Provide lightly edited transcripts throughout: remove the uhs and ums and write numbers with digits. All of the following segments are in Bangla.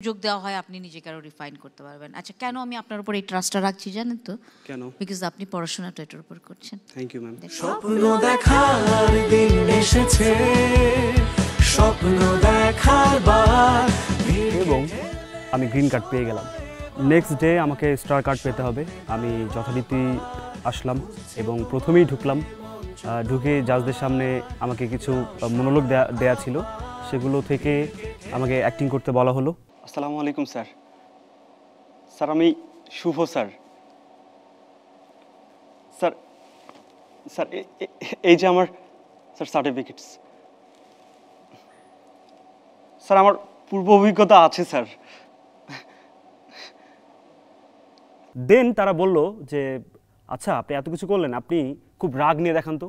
সুযোগ দেওয়া হয় আপনি নিজেকে আরো রিফাইন করতে পারবেন। আচ্ছা, কেন আমি আপনার উপর এই ট্রাস্টটা রাখছি জানেন তো? কেন? বিকজ আপনি পড়াশোনাটা এটার উপর করছেন। Thank you ma'am. স্বপ্ন দেখার দিন এসেছে, স্বপ্ন দেখার বার। এবং আমি গ্রিন কার্ড পেয়ে গেলাম। নেক্সট ডে আমাকে স্টার কার্ড পেতে হবে। আমি যথারীতি আসলাম এবং প্রথমেই ঢুকলাম। ঢুকে জাজদের সামনে আমাকে কিছু মনোলগ দেয়া ছিল, সেগুলো থেকে আমাকে অ্যাক্টিং করতে বলা হলো। আসসালামু আলাইকুম স্যার। স্যার আমি শুভ স্যার। স্যার স্যার এই যে আমার স্যার সার্টিফিকেটস। স্যার আমার পূর্ব অভিজ্ঞতা আছে স্যার। দেন তারা বলল যে আচ্ছা আপনি এত কিছু করলেন, আপনি খুব রাগ নিয়ে দেখান তো,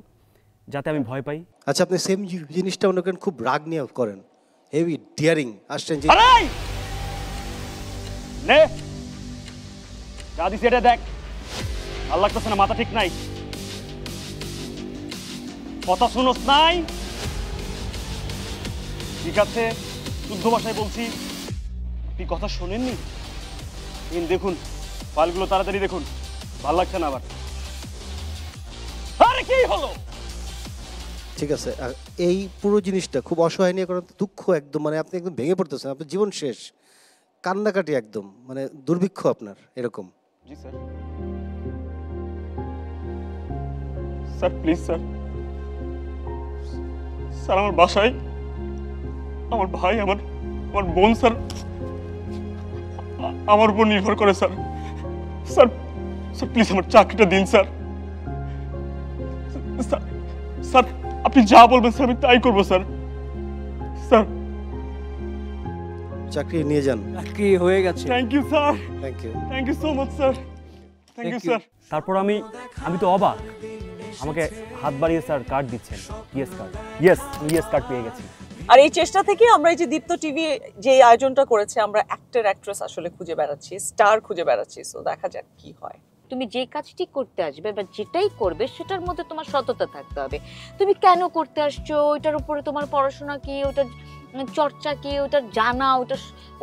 যাতে আমি ভয় পাই। আচ্ছা, আপনি সেম জিনিসটা মনে করেন খুব রাগ নিয়ে করেন, হেভি ডিয়ারিং আসছেন যে নে যা দিছি এটা দেখ। ভাল লাগতেছে না, মাথা ঠিক নাই, কথা শুনোস নাই? ঠিক আছে, শুদ্ধ ভাষায় বলছি, আপনি কথা শোনেননি? দেখুন ফাইলগুলো তাড়াতাড়ি দেখুন, ভাল লাগছে না আবার। আরে কি হলো? ঠিক আছে, আর এই পুরো জিনিসটা খুব অসহায় নিয়ে করেন, দুঃখ একদম, মানে আপনি একদম ভেঙে পড়তেছেন, আপনার জীবন শেষ, কান্নাকাটি একদম, মানে দুর্ভিক্ষ আপনার এরকম। জি sir. Sir please sir, sir আমার বাসায় আমার ভাই, আমার বোন স্যার আমার উপর নির্ভর করে স্যার। স্যার স্যার প্লিজ আমার চাকরিটা দিন স্যার। স্যার আপনি যা বলবেন স্যার আমি তাই করবো স্যার। স্যার চাকরি নিয়ে যান। চাকরি হয়ে গেছে। Thank you sir. Thank you so much sir. Thank you sir. তারপর আমি তো অবাক, আমাকে হাত বাড়িয়ে স্যার কার্ড দিচ্ছেন, ইয়েস কার্ড। ইয়েস, আমি ইয়েস কার্ড পেয়ে গেছি। আর এই চেষ্টা থেকে আমরা এই যে দীপ্ত টিভি যে আয়োজনটা করেছে, আমরা অ্যাক্টর অ্যাক্ট্রেস আসলে খুঁজে বেড়াচ্ছি, স্টার খুঁজে বেড়াচ্ছি। সো দেখা যাক কি হয়। তুমি যে কাজটি করতে আসবে বা যেটাই করবে সেটার মধ্যে তোমার সততা থাকতে হবে। তুমি কেন করতে আসছো, ওইটার উপরে তোমার পড়াশোনা কি, ওটার চর্চা কি, ওটা জানা,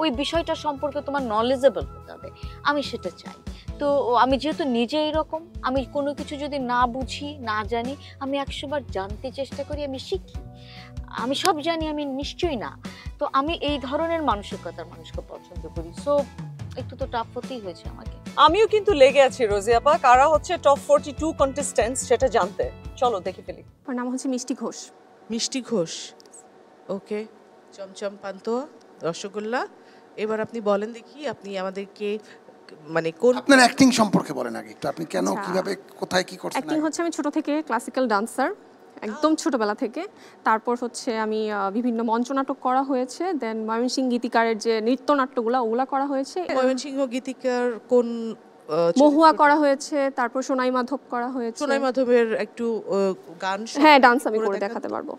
ওই বিষয়টা সম্পর্কে তোমার নলেজেবল হতে হবে। আমি সেটা চাই। তো আমি যেহেতু নিজে এরকম, আমি কোনো কিছু যদি না বুঝি না জানি, আমি 100 বার জানতে চেষ্টা করি, আমি শিখি। আমি সব জানি আমি নিশ্চয়ই না। তো আমি এই ধরনের মানসিকতার মানুষকে পছন্দ করি। সো একটু তো টাফ হতেই হয়েছে আমাকে। আমিও কিন্তু লেগে আছি রোজিয়া আপা, কারা হচ্ছে টপ 42 কন্টেস্ট্যান্টস সেটা জানতে। চলো দেখে ফেলি। ওর নাম হচ্ছে মিষ্টি ঘোষ। মিষ্টি ঘোষ, ওকে। চমচম পান্তুয়া, রসগোল্লা। এবার আপনি বলেন দেখি, আপনি আমাদেরকে মানে কোন আপনার অ্যাক্টিং সম্পর্কে বলেন আগে একটু, আপনি কেন, আচ্ছা, কিভাবে, কোথায় কি করছেন? অ্যাক্টিং হচ্ছে আমি ছোট থেকে ক্লাসিক্যাল ডান্সার, একদম ছোটবেলা থেকে। তারপর হচ্ছে আমি বিভিন্ন মঞ্চনাটক করা হয়েছে, দেন ময়মনসিংহ গীতিকারের যে নৃত্যনাট্যগুলো ওগুলা করা হয়েছে। ময়মনসিংহ গীতিকার কোন মহুয়া করা হয়েছে, তারপর সোনাই মাধব করা হয়েছে। সোনাই মাধবের একটু গান, হ্যাঁ ডান্স আমি করে দেখাতে পারবো।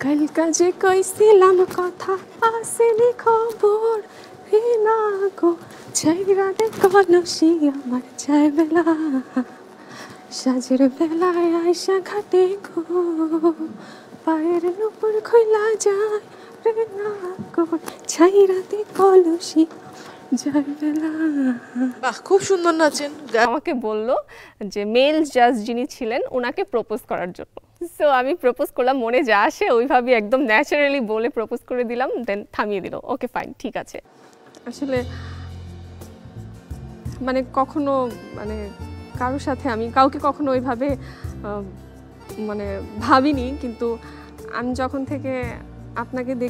কাল কাজে কইছিলাম কথা, আসেনি খবর, হে না গো ছাইরা দে কলসি আমার চাই বেলা, সাজের বেলায় আয়সা ঘাটে গো, পায়ের নুপুর খইলা যায় রে না গো ছাইরা দে কলসি যাই বেলা। বাহ, খুব সুন্দর নাচেন। আমাকে বললো যে মেল জাজ যিনি ছিলেন ওনাকে প্রপোজ করার জন্য। সো আমি প্রপোজ করলাম, মনে যা আসে ওইভাবে একদম ন্যাচারালি বলে প্রপোজ করে দিলাম, দেন থামিয়ে দিল, ওকে ফাইন ঠিক আছে। আসলে মানে কখনো মানে কারোর সাথে আমি কাউকে কখনো ওইভাবে মানে ভাবিনি, কিন্তু আমি যখন থেকে আপনাকে